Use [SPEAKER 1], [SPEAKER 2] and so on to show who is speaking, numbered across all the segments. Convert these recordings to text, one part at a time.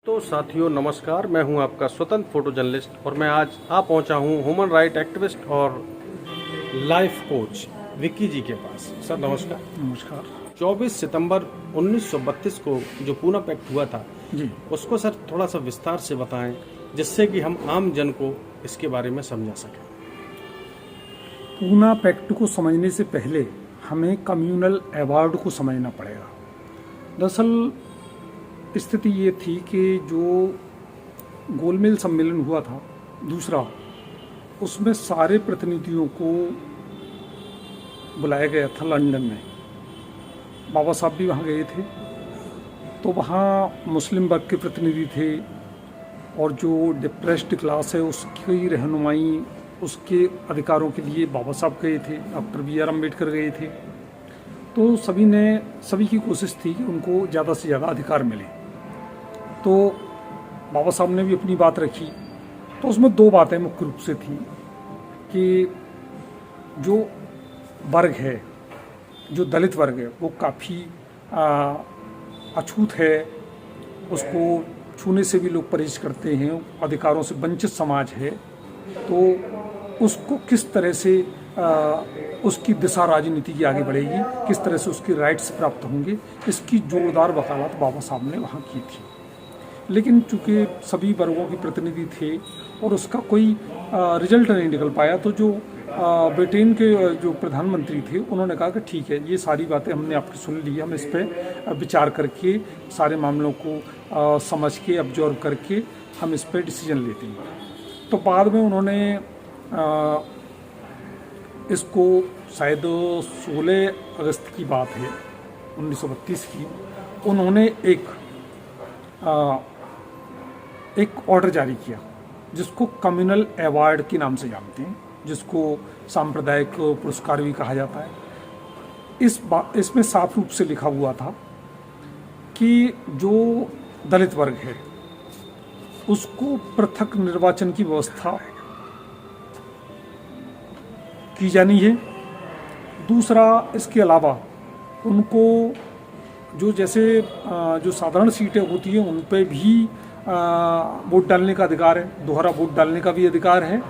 [SPEAKER 1] तो साथियों नमस्कार, मैं हूं आपका स्वतंत्र फोटो जर्नलिस्ट और मैं आज आ पहुंचा हूं ह्यूमन राइट एक्टिविस्ट और लाइफ कोच विक्की जी के पास। सर नमस्कार।
[SPEAKER 2] नमस्कार
[SPEAKER 1] 24 सितंबर 1932 को जो पूना पैक्ट हुआ था
[SPEAKER 2] जी।
[SPEAKER 1] उसको सर थोड़ा सा विस्तार से बताएं जिससे कि हम आम जन को इसके बारे में समझा सकें।
[SPEAKER 2] पूना पैक्ट को समझने से पहले हमें कम्युनल अवार्ड को समझना पड़ेगा। दरअसल स्थिति ये थी कि जो गोलमेज सम्मेलन हुआ था दूसरा, उसमें सारे प्रतिनिधियों को बुलाया गया था लंदन में। बाबा साहब भी वहाँ गए थे। तो वहाँ मुस्लिम वर्ग के प्रतिनिधि थे और जो डिप्रेस्ड क्लास है उसकी रहनुमाई, उसके अधिकारों के लिए बाबा साहब गए थे, डॉक्टर BR अम्बेडकर गए थे। तो सभी की कोशिश थी कि उनको ज़्यादा से ज़्यादा अधिकार मिले। तो बाबा साहब ने भी अपनी बात रखी। तो उसमें दो बातें मुख्य रूप से थी कि जो वर्ग है, जो दलित वर्ग है, वो काफ़ी अछूत है, उसको छूने से भी लोग परहेज करते हैं, अधिकारों से वंचित समाज है। तो उसको किस तरह से उसकी दिशा राजनीति की आगे बढ़ेगी, किस तरह से उसके राइट्स प्राप्त होंगे, इसकी जोरदार वकालत बाबा साहब ने वहाँ की थी। लेकिन चूंकि सभी वर्गों के प्रतिनिधि थे और उसका कोई रिजल्ट नहीं निकल पाया, तो जो ब्रिटेन के जो प्रधानमंत्री थे उन्होंने कहा कि ठीक है, ये सारी बातें हमने आपकी सुन ली, हम इस पर विचार करके सारे मामलों को समझ के ऑब्जर्व करके हम इस पर डिसीजन लेते हैं। तो बाद में उन्होंने इसको शायद 16 अगस्त की बात है 1932 की, उन्होंने एक ऑर्डर जारी किया जिसको कम्युनल अवार्ड के नाम से जानते हैं, जिसको सांप्रदायिक पुरस्कार भी कहा जाता है। इसमें साफ रूप से लिखा हुआ था कि जो दलित वर्ग है उसको पृथक निर्वाचन की व्यवस्था की जानी है। दूसरा, इसके अलावा उनको जो जैसे जो साधारण सीटें होती हैं उन पे भी वोट डालने का अधिकार है, दोहरा वोट डालने का भी अधिकार है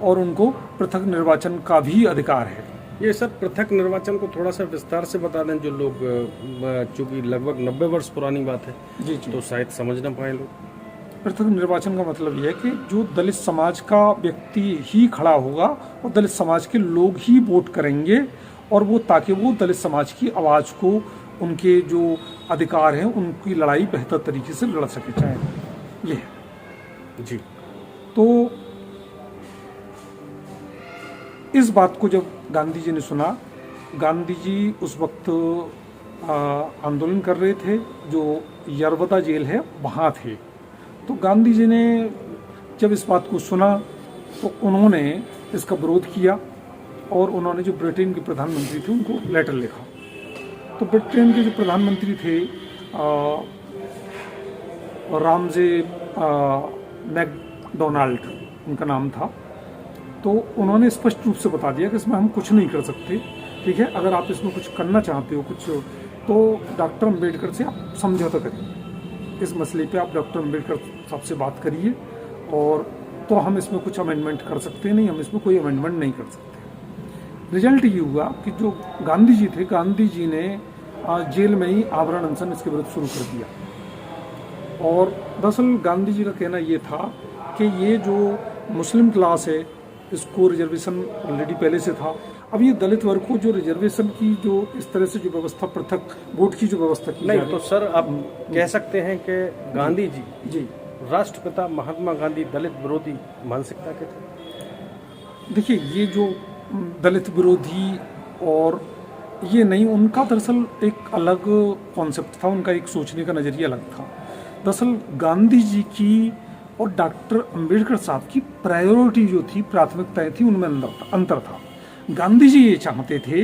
[SPEAKER 2] और उनको पृथक निर्वाचन का भी अधिकार है।
[SPEAKER 1] ये सर पृथक निर्वाचन को थोड़ा सा विस्तार से बता दें, जो लोग चूँकि लगभग 90 वर्ष पुरानी बात है
[SPEAKER 2] जी
[SPEAKER 1] तो शायद समझ ना पाए लोग।
[SPEAKER 2] पृथक निर्वाचन का मतलब यह है कि जो दलित समाज का व्यक्ति ही खड़ा होगा और दलित समाज के लोग ही वोट करेंगे और वो ताकि वो दलित समाज की आवाज़ को, उनके जो अधिकार हैं उनकी लड़ाई बेहतर तरीके से लड़ सके। चाहे ये
[SPEAKER 1] जी।
[SPEAKER 2] तो इस बात को जब गांधी जी ने सुना, गांधी जी उस वक्त आंदोलन कर रहे थे, जो यरवदा जेल है वहाँ थे। तो गांधी जी ने जब इस बात को सुना तो उन्होंने इसका विरोध किया और उन्होंने जो ब्रिटेन के प्रधानमंत्री थे उनको लेटर लिखा। तो ब्रिटेन के जो प्रधानमंत्री थे रामजे मैकडोनाल्ड उनका नाम था। तो उन्होंने स्पष्ट रूप से बता दिया कि इसमें हम कुछ नहीं कर सकते, ठीक है, अगर आप इसमें कुछ करना चाहते हो कुछ, तो डॉक्टर अम्बेडकर से आप समझौता करिए, इस मसले पे आप डॉक्टर अम्बेडकर साहब से बात करिए और तो हम इसमें कुछ अमेंडमेंट कर सकते, नहीं हम इसमें कोई अमेंडमेंट नहीं कर सकते। रिजल्ट ये हुआ कि जो गांधी जी थे, गांधी जी ने जेल में ही आवरण अनशन इसके विरुद्ध शुरू कर दिया। और दरअसल गांधी जी का कहना ये था कि ये जो मुस्लिम क्लास है इसको रिजर्वेशन ऑलरेडी पहले से था, अब ये दलित वर्ग को जो रिजर्वेशन की जो इस तरह से जो व्यवस्था, पृथक वोट की जो व्यवस्था की
[SPEAKER 1] नहीं, तो सर आप कह सकते हैं कि गांधी जी राष्ट्रपिता महात्मा गांधी दलित विरोधी मानसिकता के थे।
[SPEAKER 2] देखिए, ये जो दलित विरोधी और ये नहीं, उनका दरअसल एक अलग कॉन्सेप्ट था, उनका एक सोचने का नज़रिया अलग था। दरअसल गांधी जी की और डॉक्टर अम्बेडकर साहब की प्रायोरिटी जो थी, प्राथमिकताएं थी, उनमें अंतर था। गांधी जी ये चाहते थे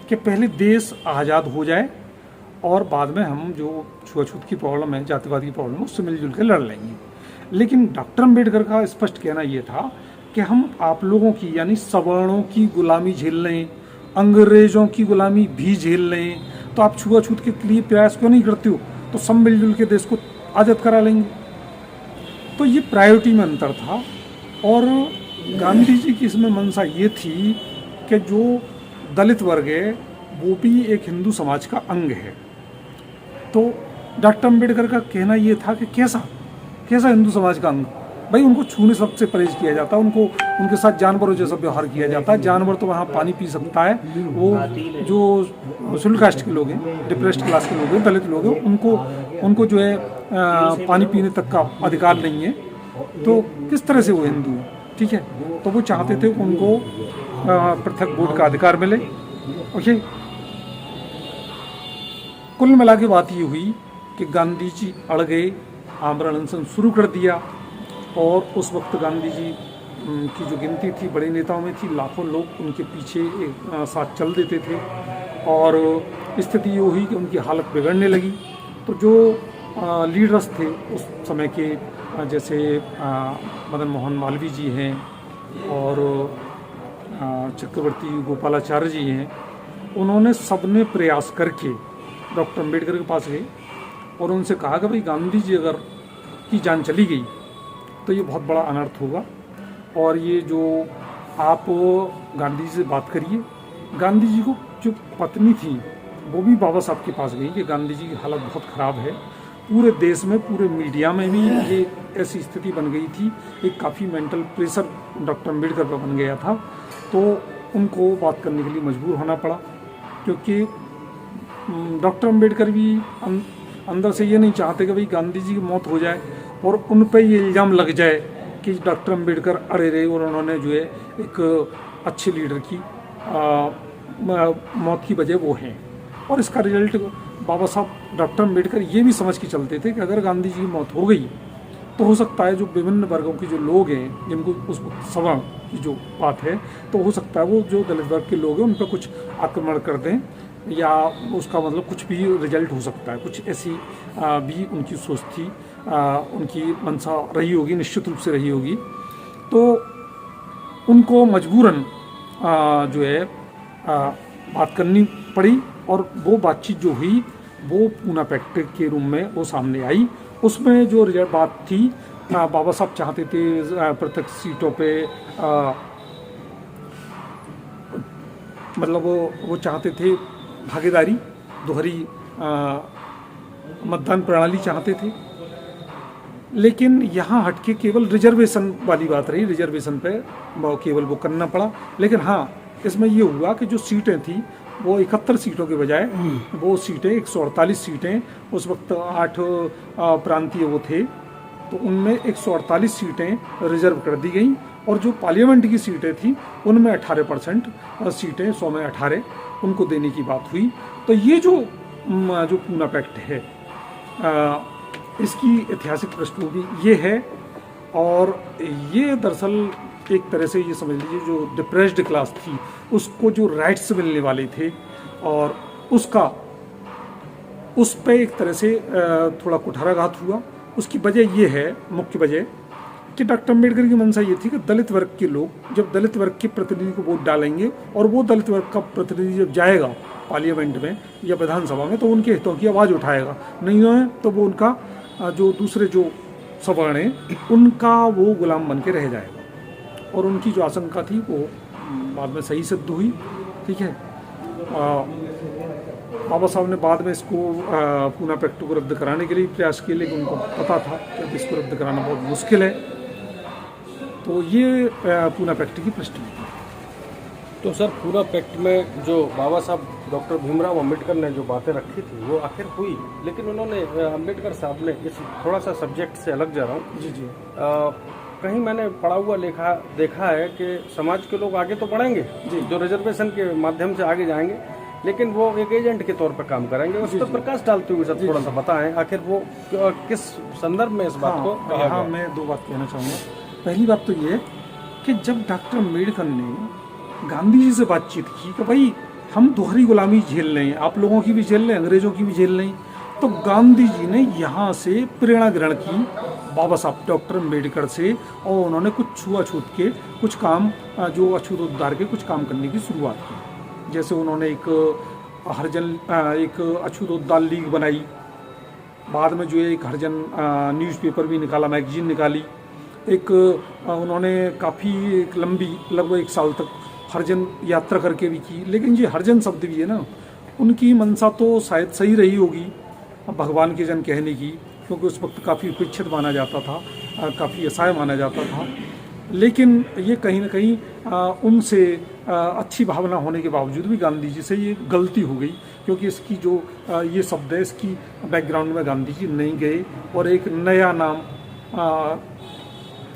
[SPEAKER 2] कि पहले देश आज़ाद हो जाए और बाद में हम जो छुआछूत की प्रॉब्लम है, जातिवाद की प्रॉब्लम है, उससे मिलजुल के लड़ लेंगे। लेकिन डॉक्टर अम्बेडकर का स्पष्ट कहना ये था कि हम आप लोगों की यानी सवर्णों की गुलामी झेल लें, अंग्रेजों की गुलामी भी झेल लें, तो आप छुआछूत के लिए प्रयास क्यों नहीं करते हो, तो सब मिलजुल के देश को आज़ाद करा लेंगे। तो ये प्रायोरिटी में अंतर था। और गांधी जी की इसमें मंशा ये थी कि जो दलित वर्ग है वो भी एक हिंदू समाज का अंग है। तो डॉक्टर अम्बेडकर का कहना ये था कि कैसा हिंदू समाज का अंग, भाई उनको छूने सबसे परहेज किया जाता है, उनके साथ जानवरों जैसा व्यवहार किया जाता है। जानवर तो वहाँ पानी पी सकता है, वो जो शेड्यूल कास्ट के लोग हैं, डिप्रेस्ड क्लास के लोग हैं, दलित लोग हैं, उनको जो है पानी पीने तक का अधिकार नहीं है। तो किस तरह से वो हिंदू है? ठीक है, तो वो चाहते थे उनको पृथक वोट का अधिकार मिले। ओके, कुल मिला के बात ये हुई कि गांधी जी अड़ गए, आमरण अनशन शुरू कर दिया। और उस वक्त गांधी जी की जो गिनती थी बड़े नेताओं में थी, लाखों लोग उनके पीछे साथ चल देते थे। और स्थिति ये हुई कि उनकी हालत बिगड़ने लगी। तो जो लीडर्स थे उस समय के, जैसे मदन मोहन मालवीय जी हैं और चक्रवर्ती गोपालाचार्य जी हैं, उन्होंने सबने प्रयास करके डॉक्टर अम्बेडकर के पास गए और उनसे कहा कि भाई गांधी जी अगर की जान चली गई तो ये बहुत बड़ा अनर्थ होगा। और ये जो आप गांधी जी से बात करिए। गांधी जी को जो पत्नी थी वो भी बाबा साहब के पास गई कि गांधी जी की हालत बहुत ख़राब है। पूरे देश में, पूरे मीडिया में भी ये ऐसी स्थिति बन गई थी, एक काफ़ी मेंटल प्रेशर डॉक्टर अम्बेडकर पर बन गया था। तो उनको बात करने के लिए मजबूर होना पड़ा, क्योंकि डॉक्टर अम्बेडकर भी अंदर से ये नहीं चाहते कि भाई गांधी जी की मौत हो जाए और उन पर ये इल्ज़ाम लग जाए कि डॉक्टर अम्बेडकर अड़े रहे और उन्होंने जो है एक अच्छे लीडर की मौत की वजह वो हैं। और इसका रिजल्ट बाबा साहब डॉक्टर अम्बेडकर ये भी समझ के चलते थे कि अगर गांधी जी की मौत हो गई तो हो सकता है जो विभिन्न वर्गों के जो लोग हैं, जिनको उस सवर्ण की जो बात है, तो हो सकता है वो जो दलित वर्ग के लोग हैं उन पर कुछ आक्रमण कर दें, या उसका मतलब कुछ भी रिजल्ट हो सकता है। कुछ ऐसी भी उनकी सोच थी, उनकी मंशा रही होगी, निश्चित रूप से रही होगी। तो उनको मजबूरन जो है बात करनी पड़ी। और वो बातचीत जो हुई वो पूना पैक्ट के रूम में वो सामने आई। उसमें जो रिजल्ट बात थी, बाबा साहब चाहते थे पृथक सीटों पे, मतलब वो चाहते थे भागीदारी, दोहरी मतदान प्रणाली चाहते थे। लेकिन यहाँ हटके केवल रिजर्वेशन वाली बात रही, रिजर्वेशन पे केवल वो करना पड़ा। लेकिन हाँ, इसमें ये हुआ कि जो सीटें थी वो 71 सीटों के बजाय वो सीटें 148 सीटें, उस वक्त 8 प्रांतीय वो थे, तो उनमें 148 सीटें रिजर्व कर दी गई। और जो पार्लियामेंट की सीटें थी उनमें 18% सीटें, 100 में 18 उनको देने की बात हुई। तो ये जो पूना पैक्ट है, इसकी ऐतिहासिक पृष्ठभूमि ये है। और ये दरअसल एक तरह से ये समझ लीजिए जो डिप्रेस्ड क्लास थी उसको जो राइट्स मिलने वाले थे, और उस पर एक तरह से थोड़ा कुठाराघात हुआ। उसकी वजह ये है, मुख्य वजह, कि डॉक्टर अम्बेडकर की मंशा ये थी कि दलित वर्ग के लोग जब दलित वर्ग के प्रतिनिधि को वोट डालेंगे और वो दलित वर्ग का प्रतिनिधि जब जाएगा पार्लियामेंट में या विधानसभा में तो उनके हितों की आवाज़ उठाएगा, नहीं है तो वो उनका जो दूसरे जो सवर्ण हैं उनका वो गुलाम बन के रह जाएगा। और उनकी जो आशंका थी वो बाद में सही सिद्ध हुई। ठीक है, बाबा साहब ने बाद में इसको पूना पैक्ट को रद्द कराने के लिए प्रयास किए, लेकिन उनको पता था कि इसको रद्द कराना बहुत मुश्किल है। तो ये पूना पैक्ट की पृष्ठभूमि।
[SPEAKER 1] तो सर, पूना पैक्ट में जो बाबा साहब डॉक्टर भीमराव अंबेडकर ने जो बातें रखी थी वो आखिर हुई, लेकिन उन्होंने अंबेडकर साहब ने इस थोड़ा सा सब्जेक्ट से अलग जा रहा हूँ
[SPEAKER 2] जी
[SPEAKER 1] कहीं मैंने पढ़ा हुआ देखा है कि समाज के लोग आगे तो बढ़ेंगे जी, जो रिजर्वेशन के माध्यम से आगे जाएंगे, लेकिन वो एक एजेंट के तौर पर काम करेंगे। उस पर प्रकाश डालते हुए सर थोड़ा सा बताएं आखिर वो किस संदर्भ में इस बात को कहा।
[SPEAKER 2] हाँ, मैं 2 बात कहना चाहूँगा। पहली बात तो ये है कि जब डॉक्टर अम्बेडकर ने गांधी जी से बातचीत की कि भाई हम दोहरी गुलामी झेल रहे हैं, आप लोगों की भी झेल रहे हैं, अंग्रेजों की भी झेल रहे हैं, तो गांधी जी ने यहाँ से प्रेरणा ग्रहण की बाबा साहब डॉक्टर अम्बेडकर से, और उन्होंने कुछ छुआछूत के कुछ काम, जो अछूत उद्धार के कुछ काम करने की शुरुआत की। जैसे उन्होंने एक अछूत उद्धार लीग बनाई, बाद में जो है एक हरिजन न्यूज़पेपर भी निकाला, मैगजीन निकाली। एक उन्होंने काफ़ी एक लंबी लगभग 1 साल तक हरिजन यात्रा करके भी की। लेकिन ये हरिजन शब्द भी है ना, उनकी मंशा तो शायद सही रही होगी भगवान के जन कहने की, क्योंकि उस वक्त काफ़ी उपेक्षित माना जाता था, काफ़ी असहाय माना जाता था। लेकिन ये कहीं ना कहीं उनसे अच्छी भावना होने के बावजूद भी गांधी जी से ये गलती हो गई, क्योंकि इसकी जो ये शब्द है, इसकी बैकग्राउंड में गांधी जी नहीं गए और एक नया नाम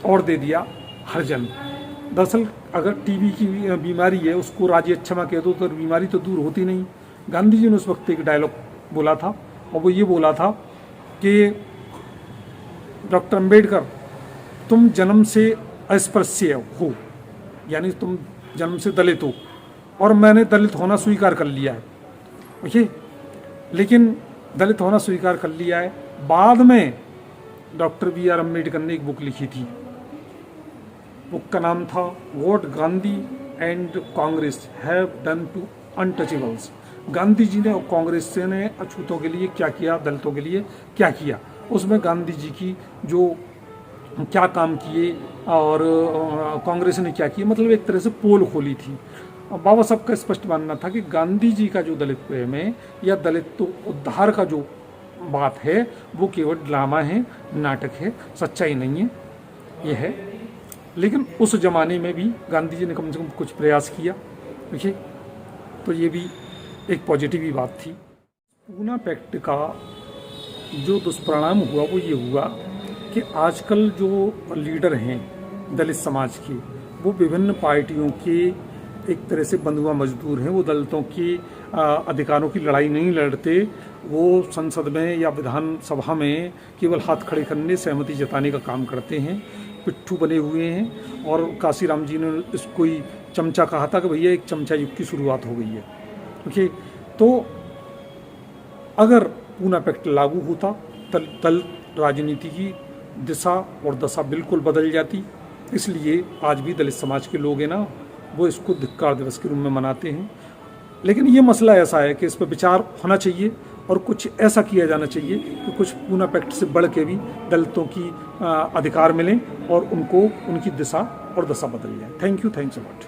[SPEAKER 2] और दे दिया, हरिजन। दरअसल अगर टीबी की बीमारी है, उसको राजयक्षमा कह दो तो बीमारी तो दूर होती नहीं। गांधी जी ने उस वक्त एक डायलॉग बोला था, और वो ये बोला था कि डॉक्टर अम्बेडकर, तुम जन्म से अस्पृश्य हो, यानी तुम जन्म से दलित हो, और मैंने दलित होना स्वीकार कर लिया है, ओके। लेकिन दलित होना स्वीकार कर लिया है। बाद में डॉक्टर B.R. अम्बेडकर ने एक बुक लिखी थी, बुक का नाम था what Gandhi and Congress have done to untouchables. Gandhi ji ने और कांग्रेस ने अछूतों के लिए क्या किया, दलितों के लिए क्या किया। उसमें गांधी जी की जो क्या काम किए और कांग्रेस ने क्या किया, मतलब एक तरह से पोल खोली थी। बाबा साहब का स्पष्ट मानना था कि गांधी जी का जो दलित प्रेम है या दलित तो उद्धार का जो बात है, वो केवल ड्रामा है, नाटक है, सच्चाई नहीं है, ये है। लेकिन उस जमाने में भी गांधी जी ने कम से कम कुछ प्रयास किया, देखिए, तो ये भी एक पॉजिटिव ही बात थी। पूना पैक्ट का जो दुष्परिणाम हुआ वो ये हुआ कि आजकल जो लीडर हैं दलित समाज के, वो विभिन्न पार्टियों के एक तरह से बंधुआ मजदूर हैं। वो दलितों के अधिकारों की लड़ाई नहीं लड़ते, वो संसद में या विधानसभा में केवल हाथ खड़े करने, सहमति जताने का काम करते हैं, पिट्ठू बने हुए हैं। और काशीराम जी ने इसको ही चमचा कहा था कि भैया एक चमचा युग की शुरुआत हो गई है, ओके। तो अगर पूना पैक्ट लागू होता, दलित राजनीति की दिशा और दशा बिल्कुल बदल जाती। इसलिए आज भी दलित समाज के लोग हैं ना, वो इसको धिक्कार दिवस के रूप में मनाते हैं। लेकिन ये मसला ऐसा है कि इस पर विचार होना चाहिए और कुछ ऐसा किया जाना चाहिए कि कुछ पूना पैक्ट से बढ़ के भी दलितों की अधिकार मिलें और उनको उनकी दिशा और दशा बदल जाए। Thank you, thanks a lot.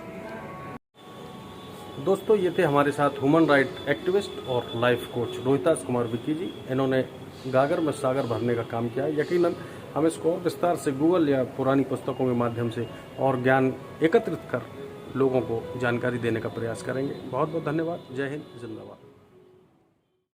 [SPEAKER 1] दोस्तों, ये थे हमारे साथ ह्यूमन राइट एक्टिविस्ट और लाइफ कोच रोहितास कुमार विक्की जी। इन्होंने गागर में सागर भरने का काम किया है। यकीनन हम इसको विस्तार से गूगल या पुरानी पुस्तकों के माध्यम से और ज्ञान एकत्रित कर लोगों को जानकारी देने का प्रयास करेंगे। बहुत बहुत धन्यवाद। जय हिंद, जिंदाबाद।